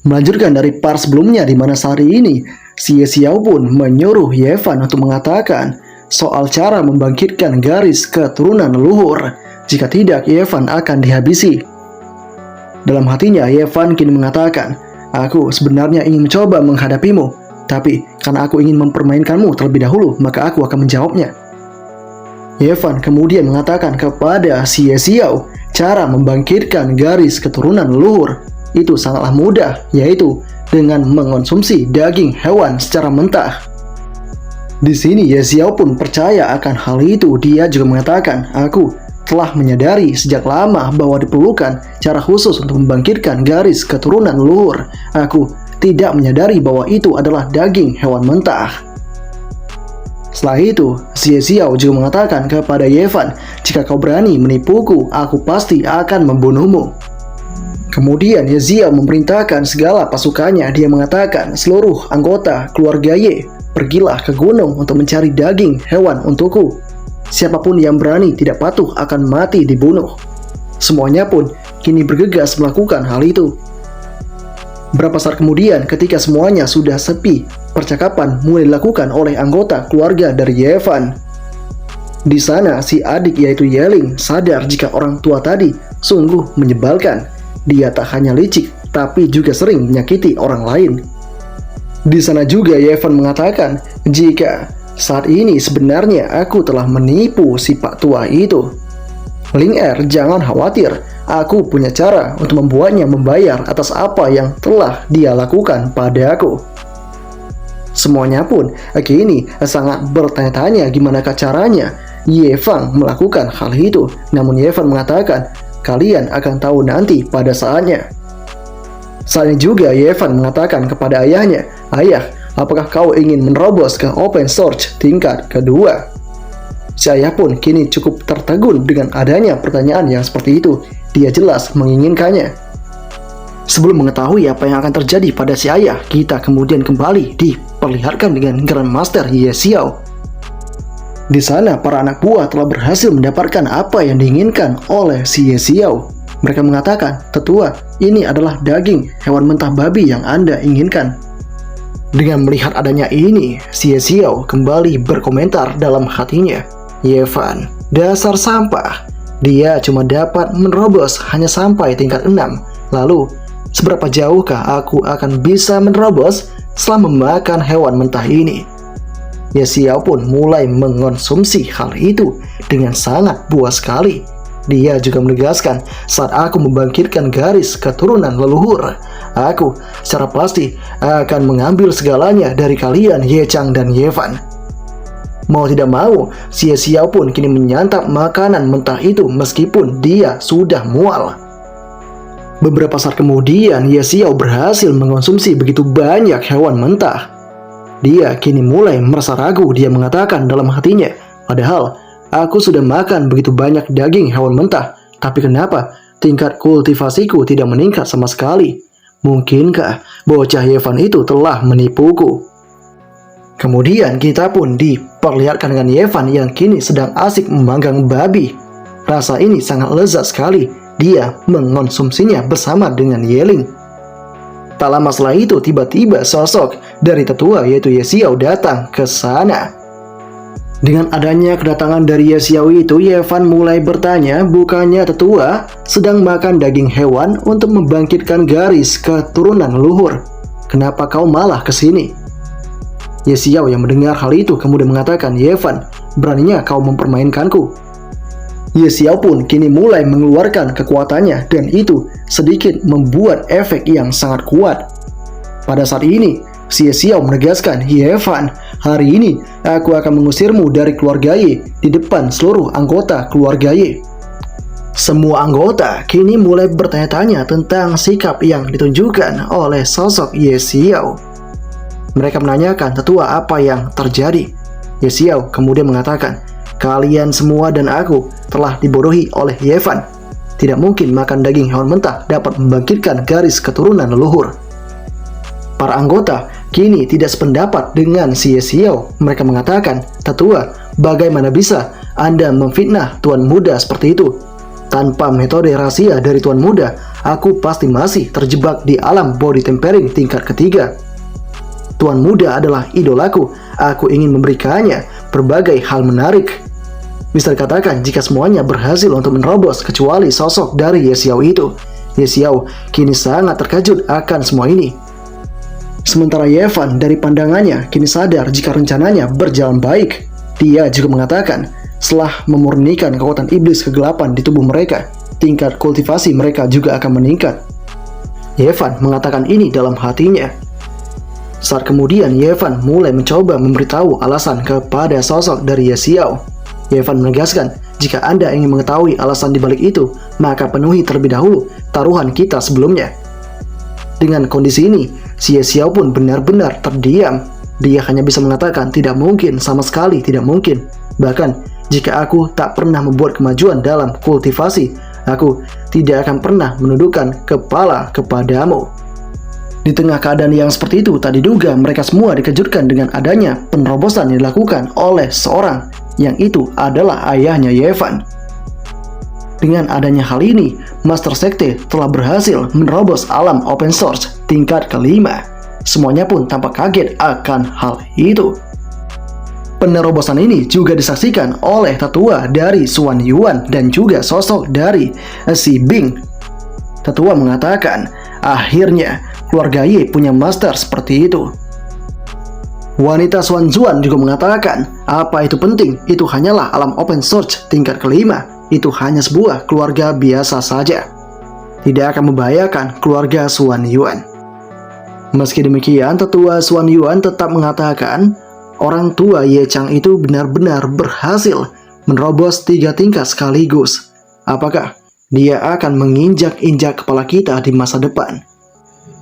Melanjutkan dari part sebelumnya di mana sehari ini, si Ye Xiao pun menyuruh Yevan untuk mengatakan soal cara membangkitkan garis keturunan leluhur. Jika tidak, Yevan akan dihabisi. Dalam hatinya, Yevan kini mengatakan, "Aku sebenarnya ingin mencoba menghadapimu, tapi karena aku ingin mempermainkanmu terlebih dahulu, maka aku akan menjawabnya." Yevan kemudian mengatakan kepada si Ye Xiao, cara membangkitkan garis keturunan leluhur itu sangatlah mudah, yaitu dengan mengonsumsi daging hewan secara mentah. Di sini Ye Xiao pun percaya akan hal itu. Dia juga mengatakan, "Aku telah menyadari sejak lama bahwa diperlukan cara khusus untuk membangkitkan garis keturunan leluhur. Aku tidak menyadari bahwa itu adalah daging hewan mentah." Setelah itu, si Ye Xiao juga mengatakan kepada Yevan, "Jika kau berani menipuku, aku pasti akan membunuhmu." Kemudian Ye Xiao memerintahkan segala pasukannya. Dia mengatakan, "Seluruh anggota keluarga Ye, pergilah ke gunung untuk mencari daging hewan untukku. Siapapun yang berani tidak patuh akan mati dibunuh." Semuanya pun kini bergegas melakukan hal itu. Berapa saat kemudian, ketika semuanya sudah sepi, percakapan mulai dilakukan oleh anggota keluarga dari Yevan. Di sana, si adik yaitu Yeling sadar jika orang tua tadi sungguh menyebalkan. Dia tak hanya licik, tapi juga sering menyakiti orang lain. Di sana juga Yevan mengatakan, "Jika saat ini sebenarnya aku telah menipu si pak tua itu. Ling Er, jangan khawatir, aku punya cara untuk membuatnya membayar atas apa yang telah dia lakukan padaku." Semuanya pun kini sangat bertanya-tanya gimanakah caranya Yevan melakukan hal itu. Namun Yevan mengatakan, "Kalian akan tahu nanti pada saatnya." Saat ini juga Yevan mengatakan kepada ayahnya, "Ayah, apakah kau ingin menerobos ke Open Source tingkat kedua?" Si ayah pun kini cukup tertegun dengan adanya pertanyaan yang seperti itu. Dia jelas menginginkannya. Sebelum mengetahui apa yang akan terjadi pada si ayah, kita kemudian kembali diperlihatkan dengan Grandmaster Ye Xiao. Di sana, para anak buah telah berhasil mendapatkan apa yang diinginkan oleh si Ye Xiao. Mereka mengatakan, "Tetua, ini adalah daging hewan mentah babi yang Anda inginkan." Dengan melihat adanya ini, si Ye Xiao kembali berkomentar dalam hatinya, "Yevan, dasar sampah. Dia cuma dapat menerobos hanya sampai tingkat 6. Lalu, seberapa jauhkah aku akan bisa menerobos setelah memakan hewan mentah ini?" Ye Xiao pun mulai mengonsumsi hal itu dengan sangat puas sekali. Dia juga menegaskan, "Saat aku membangkitkan garis keturunan leluhur, aku secara pasti akan mengambil segalanya dari kalian Ye Chang dan Yevan." Mau tidak mau, si Ye Xiao pun kini menyantap makanan mentah itu meskipun dia sudah mual. Beberapa saat kemudian, Ye Xiao berhasil mengonsumsi begitu banyak hewan mentah. Dia kini mulai merasa ragu. Dia mengatakan dalam hatinya, "Padahal aku sudah makan begitu banyak daging hewan mentah, tapi kenapa tingkat kultivasiku tidak meningkat sama sekali? Mungkinkah bocah Yevan itu telah menipuku?" Kemudian kita pun diperlihatkan dengan Yevan yang kini sedang asik memanggang babi. Rasa ini sangat lezat sekali. Dia mengonsumsinya bersama dengan Yeling. Tak lama setelah itu, tiba-tiba sosok dari tetua yaitu Ye Xiao datang ke sana. Dengan adanya kedatangan dari Ye Xiao itu, Yevan mulai bertanya, bukannya tetua sedang makan daging hewan untuk membangkitkan garis keturunan leluhur? Kenapa kau malah ke sini? Ye Xiao yang mendengar hal itu kemudian mengatakan, "Yevan, beraninya kau mempermainkanku." Ye Xiao pun kini mulai mengeluarkan kekuatannya dan itu sedikit membuat efek yang sangat kuat. Pada saat ini, si Ye Xiao menegaskan, "Yevan, hari ini aku akan mengusirmu dari keluarga Ye di depan seluruh anggota keluarga Ye." Semua anggota kini mulai bertanya-tanya tentang sikap yang ditunjukkan oleh sosok Ye Xiao. Mereka menanyakan, "Tetua, apa yang terjadi?" Ye Xiao kemudian mengatakan, "Kalian semua dan aku telah dibodohi oleh Yevan. Tidak mungkin makan daging hewan mentah dapat membangkitkan garis keturunan leluhur." Para anggota kini tidak sependapat dengan si Ye Xiao. Mereka mengatakan, "Tetua, bagaimana bisa Anda memfitnah Tuan Muda seperti itu? Tanpa metode rahasia dari Tuan Muda, aku pasti masih terjebak di alam body tempering tingkat ketiga. Tuan Muda adalah idolaku, aku ingin memberikannya berbagai hal menarik. Bisa dikatakan jika semuanya berhasil untuk menerobos kecuali sosok dari Ye Xiao itu. Ye Xiao kini sangat terkejut akan semua ini. Sementara Ye Fan dari pandangannya kini sadar jika rencananya berjalan baik. Dia juga mengatakan setelah memurnikan kekuatan iblis kegelapan di tubuh mereka, tingkat kultivasi mereka juga akan meningkat. Ye Fan mengatakan ini dalam hatinya. Saat kemudian Ye Fan mulai mencoba memberitahu alasan kepada sosok dari Ye Xiao. Ye Fan menegaskan, jika Anda ingin mengetahui alasan dibalik itu, maka penuhi terlebih dahulu taruhan kita sebelumnya. Dengan kondisi ini, si Ye Xiao pun benar-benar terdiam. Dia hanya bisa mengatakan tidak mungkin, sama sekali tidak mungkin. Bahkan, jika aku tak pernah membuat kemajuan dalam kultivasi, aku tidak akan pernah menundukkan kepala kepadamu. Di tengah keadaan yang seperti itu, tak diduga mereka semua dikejutkan dengan adanya penerobosan yang dilakukan oleh seorang, yang itu adalah ayahnya Ye Fan. Dengan adanya hal ini, Master Sekte telah berhasil menerobos alam open source tingkat kelima. Semuanya pun tampak kaget akan hal itu. Penerobosan ini juga disaksikan oleh tetua dari Xuan Yuan dan juga sosok dari si Bing. Tetua mengatakan, akhirnya keluarga Ye punya master seperti itu. Wanita Xuan Zuan juga mengatakan, apa itu penting? Itu hanyalah alam open source tingkat kelima. Itu hanya sebuah keluarga biasa saja. Tidak akan membahayakan keluarga Xuan Yuan. Meski demikian, tetua Xuan Yuan tetap mengatakan, orang tua Ye Chang itu benar-benar berhasil menerobos 3 tingkat sekaligus. Apakah dia akan menginjak-injak kepala kita di masa depan?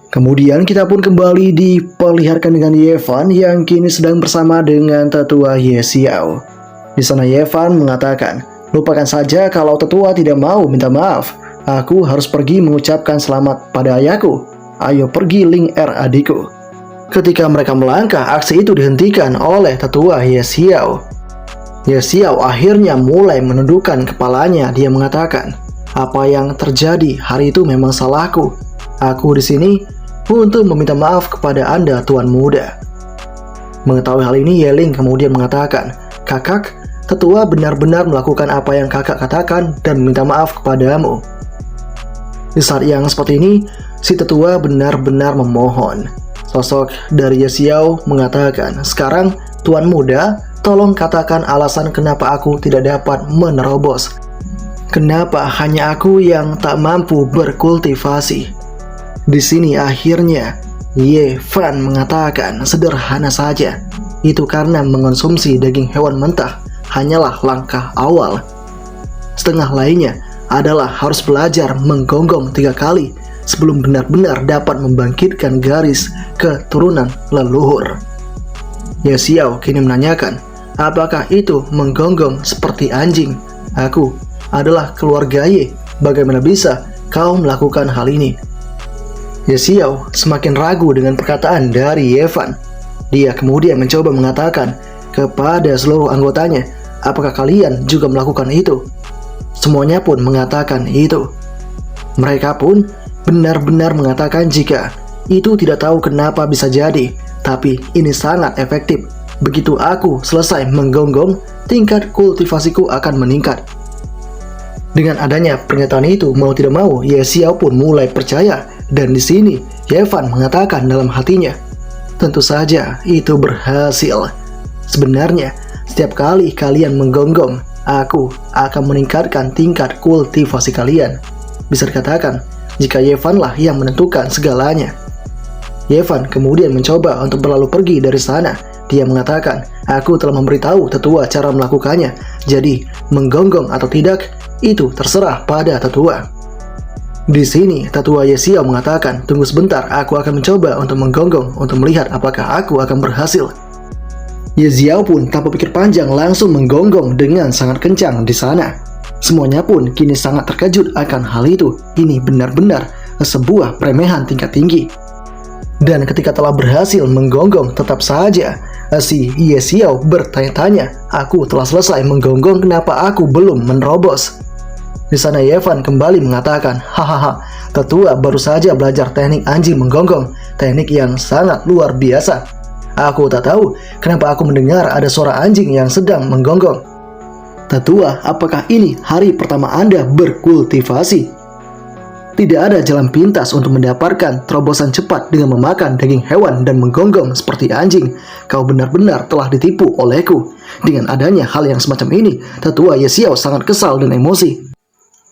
Kemudian kita pun kembali diperlihatkan dengan Ye Fan yang kini sedang bersama dengan tetua Ye Xiao. Di sana Ye Fan mengatakan, lupakan saja kalau tetua tidak mau minta maaf. Aku harus pergi mengucapkan selamat pada ayahku. Ayo pergi Ling Er adikku. Ketika mereka melangkah, aksi itu dihentikan oleh tetua Ye Xiao. Ye Xiao akhirnya mulai menundukkan kepalanya. Dia mengatakan, apa yang terjadi hari itu memang salahku. Aku di sini untuk meminta maaf kepada Anda, Tuan Muda. Mengetahui hal ini, Ye Ling kemudian mengatakan, kakak, tetua benar-benar melakukan apa yang kakak katakan dan minta maaf kepadamu. Di saat yang seperti ini, si tetua benar-benar memohon. Sosok dari Ye Xiao mengatakan, sekarang Tuan Muda, tolong katakan alasan kenapa aku tidak dapat menerobos. Kenapa hanya aku yang tak mampu berkultivasi? Di sini akhirnya Ye Fan mengatakan sederhana saja. Itu karena mengonsumsi daging hewan mentah hanyalah langkah awal. Setengah lainnya adalah harus belajar menggonggong 3 kali sebelum benar-benar dapat membangkitkan garis keturunan leluhur. Ye Xiao kini menanyakan, apakah itu menggonggong seperti anjing? Aku adalah keluarga Ye. Bagaimana bisa kau melakukan hal ini? Ye Xiao semakin ragu dengan perkataan dari Ye Fan. Dia kemudian mencoba mengatakan kepada seluruh anggotanya, apakah kalian juga melakukan itu? Semuanya pun mengatakan itu. Mereka pun benar-benar mengatakan jika itu tidak tahu kenapa bisa jadi, tapi ini sangat efektif. Begitu aku selesai menggonggong, tingkat kultivasiku akan meningkat. Dengan adanya pernyataan itu, mau tidak mau, Ye Xiao pun mulai percaya. Dan di sini, Ye Fan mengatakan dalam hatinya, tentu saja itu berhasil. Sebenarnya, setiap kali kalian menggonggong, aku akan meningkatkan tingkat kultivasi kalian. Bisa dikatakan, jika Ye Fan lah yang menentukan segalanya. Ye Fan kemudian mencoba untuk berlalu pergi dari sana. Dia mengatakan, aku telah memberitahu tetua cara melakukannya. Jadi, menggonggong atau tidak, itu terserah pada tetua. Di sini, tetua Ye Xiao mengatakan, tunggu sebentar, aku akan mencoba untuk menggonggong untuk melihat apakah aku akan berhasil. Ye Xiao pun tanpa pikir panjang langsung menggonggong dengan sangat kencang di sana. Semuanya pun kini sangat terkejut akan hal itu. Ini benar-benar sebuah peremehan tingkat tinggi. Dan ketika telah berhasil menggonggong, tetap saja si Ye Xiao bertanya-tanya, aku telah selesai menggonggong, kenapa aku belum menerobos? Di sana Yevan kembali mengatakan, hahaha, tetua baru saja belajar teknik anjing menggonggong, teknik yang sangat luar biasa. Aku tak tahu kenapa aku mendengar ada suara anjing yang sedang menggonggong. Tetua, apakah ini hari pertama Anda berkultivasi? Tidak ada jalan pintas untuk mendapatkan terobosan cepat dengan memakan daging hewan dan menggonggong seperti anjing. Kau benar-benar telah ditipu olehku. Dengan adanya hal yang semacam ini, tetua Ye Xiao sangat kesal dan emosi.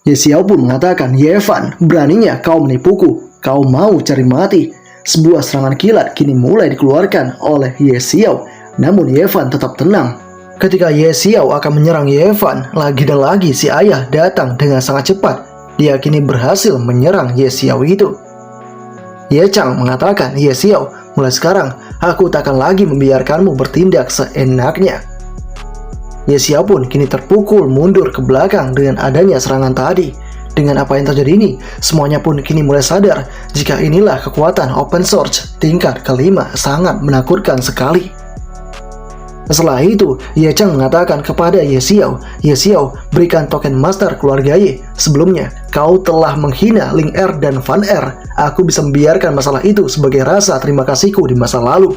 Ye Xiao pun mengatakan, Yevan, beraninya kau menipuku. Kau mau cari mati. Sebuah serangan kilat kini mulai dikeluarkan oleh Ye Xiao. Namun Yevan tetap tenang. Ketika Ye Xiao akan menyerang Yevan, lagi dan lagi si ayah datang dengan sangat cepat. Dia kini berhasil menyerang Ye Xiao itu. Ye Chang mengatakan, Ye Xiao, mulai sekarang aku tak akan lagi membiarkanmu bertindak seenaknya. Ye Xiao pun kini terpukul mundur ke belakang dengan adanya serangan tadi. Dengan apa yang terjadi ini, semuanya pun kini mulai sadar jika inilah kekuatan open source tingkat kelima, sangat menakutkan sekali. Setelah itu, Ye Chang mengatakan kepada Ye Xiao, berikan token master keluarga Ye. Sebelumnya, kau telah menghina Ling Er dan Fan Er. Aku bisa membiarkan masalah itu sebagai rasa terima kasihku di masa lalu.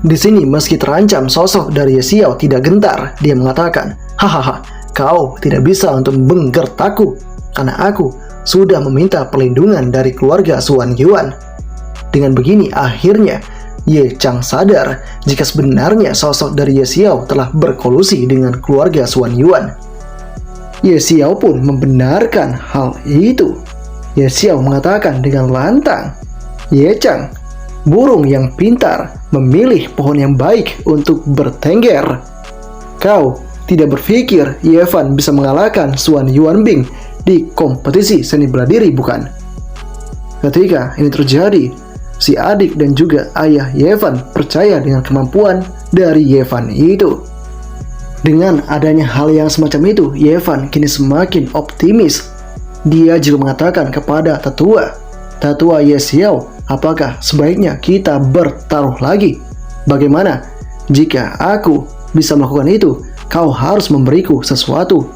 Di sini, meski terancam, sosok dari Ye Xiao tidak gentar. Dia mengatakan, hahaha, kau tidak bisa untuk menggertakku, karena aku sudah meminta perlindungan dari keluarga Suan Yuan. Dengan begini, akhirnya Ye Chang sadar jika sebenarnya sosok dari Ye Xiao telah berkolusi dengan keluarga Suan Yuan. Ye Xiao pun membenarkan hal itu. Ye Xiao mengatakan dengan lantang, Ye Chang, burung yang pintar memilih pohon yang baik untuk bertengger. Kau tidak berpikir Yevan bisa mengalahkan Suan Yuanbing di kompetisi seni bela diri, bukan? Ketika ini terjadi, si adik dan juga ayah Yevan percaya dengan kemampuan dari Yevan itu. Dengan adanya hal yang semacam itu, Yevan kini semakin optimis. Dia juga mengatakan kepada tetua Ye Xiao, apakah sebaiknya kita bertaruh lagi? Bagaimana jika aku bisa melakukan itu? Kau harus memberiku sesuatu.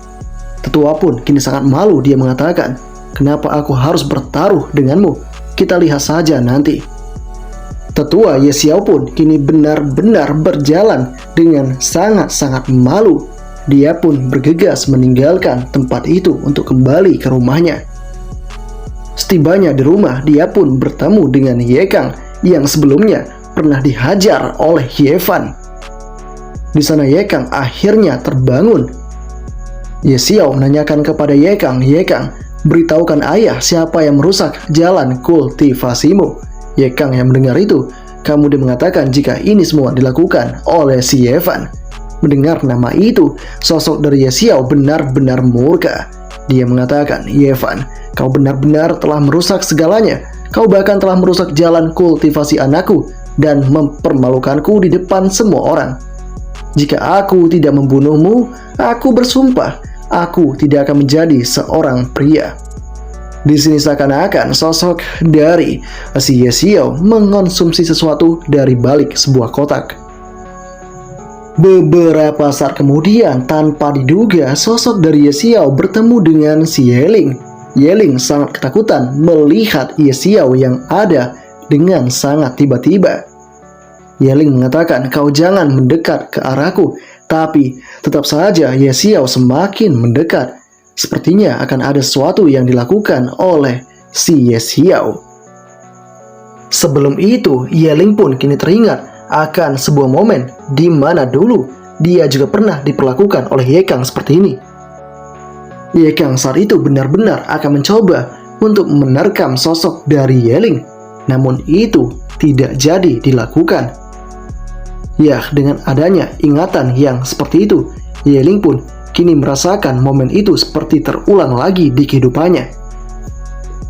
Tetua pun kini sangat malu. Dia mengatakan, kenapa aku harus bertaruh denganmu? Kita lihat saja nanti. Tetua Ye Xiao pun kini benar-benar berjalan dengan sangat-sangat malu. Dia pun bergegas meninggalkan tempat itu untuk kembali ke rumahnya. Setibanya di rumah, dia pun bertemu dengan Ye Kang yang sebelumnya pernah dihajar oleh Yevan. Di sana Ye Kang akhirnya terbangun. Ye Xiao menanyakan kepada Ye Kang, beritahukan ayah siapa yang merusak jalan kultivasimu. Ye Kang yang mendengar itu kemudian mengatakan jika ini semua dilakukan oleh si Yevan. Mendengar nama itu, sosok dari Ye Xiao benar-benar murka. Dia mengatakan, Yevan, kau benar-benar telah merusak segalanya. Kau bahkan telah merusak jalan kultivasi anakku dan mempermalukanku di depan semua orang. Jika aku tidak membunuhmu, aku bersumpah aku tidak akan menjadi seorang pria. Di sini seakan-akan sosok dari si Ye Xiao mengonsumsi sesuatu dari balik sebuah kotak. Beberapa saat kemudian, tanpa diduga, sosok dari Ye Xiao bertemu dengan si Ye Ling. Ye Ling sangat ketakutan melihat Ye Xiao yang ada dengan sangat tiba-tiba. Ye Ling mengatakan, kau jangan mendekat ke arahku. Tapi tetap saja Ye Xiao semakin mendekat. Sepertinya akan ada sesuatu yang dilakukan oleh si Ye Xiao. Sebelum itu, Ye Ling pun kini teringat akan sebuah momen di mana dulu dia juga pernah diperlakukan oleh Ye Kang seperti ini. Ye Kang saat itu benar-benar akan mencoba untuk menerkam sosok dari Ye Ling. Namun itu tidak jadi dilakukan. Ya, dengan adanya ingatan yang seperti itu, Ye Ling pun kini merasakan momen itu seperti terulang lagi di kehidupannya.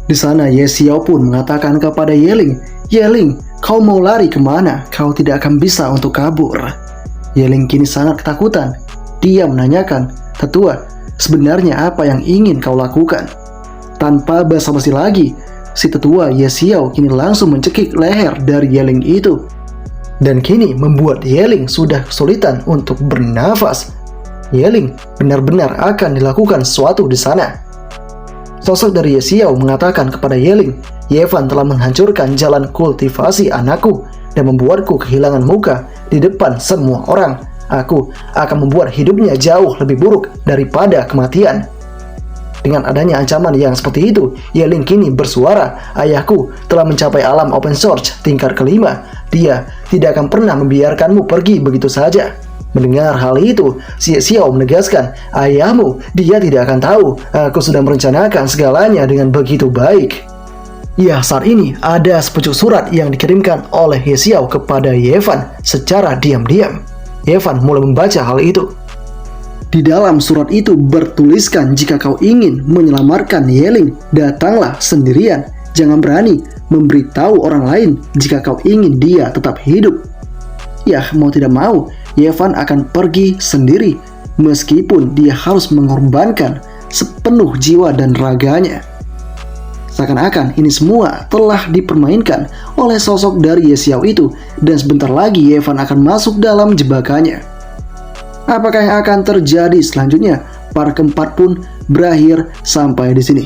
Di sana Ye Xiao pun mengatakan kepada Ye Ling, kau mau lari kemana? Kau tidak akan bisa untuk kabur. Ye Ling kini sangat ketakutan. Dia menanyakan, tetua, sebenarnya apa yang ingin kau lakukan? Tanpa basa-basi lagi, si tetua Ye Xiao kini langsung mencekik leher dari Ye Ling itu. Dan kini membuat Ye Ling sudah kesulitan untuk bernafas. Yeling benar-benar akan dilakukan sesuatu di sana. Sosok dari Ye Xiao mengatakan kepada Yeling, Yevan telah menghancurkan jalan kultivasi anakku dan membuatku kehilangan muka di depan semua orang. Aku akan membuat hidupnya jauh lebih buruk daripada kematian. Dengan adanya ancaman yang seperti itu, Yeling kini bersuara, ayahku telah mencapai alam open source tingkat kelima. Dia tidak akan pernah membiarkanmu pergi begitu saja. Mendengar hal itu, Ye Xiao menegaskan, ayahmu, dia tidak akan tahu. Aku sudah merencanakan segalanya dengan begitu baik. Ya, saat ini ada sepucuk surat yang dikirimkan oleh Ye Xiao kepada Yevan secara diam-diam. Yevan mulai membaca hal itu. Di dalam surat itu bertuliskan, jika kau ingin menyelamatkan Yeling, datanglah sendirian. Jangan berani memberitahu orang lain jika kau ingin dia tetap hidup. Ya, mau tidak mau, Yevan akan pergi sendiri, meskipun dia harus mengorbankan sepenuh jiwa dan raganya. Seakan-akan ini semua telah dipermainkan oleh sosok dari Ye Xiao itu, dan sebentar lagi Yevan akan masuk dalam jebakannya. Apakah yang akan terjadi selanjutnya? Part keempat pun berakhir sampai di sini.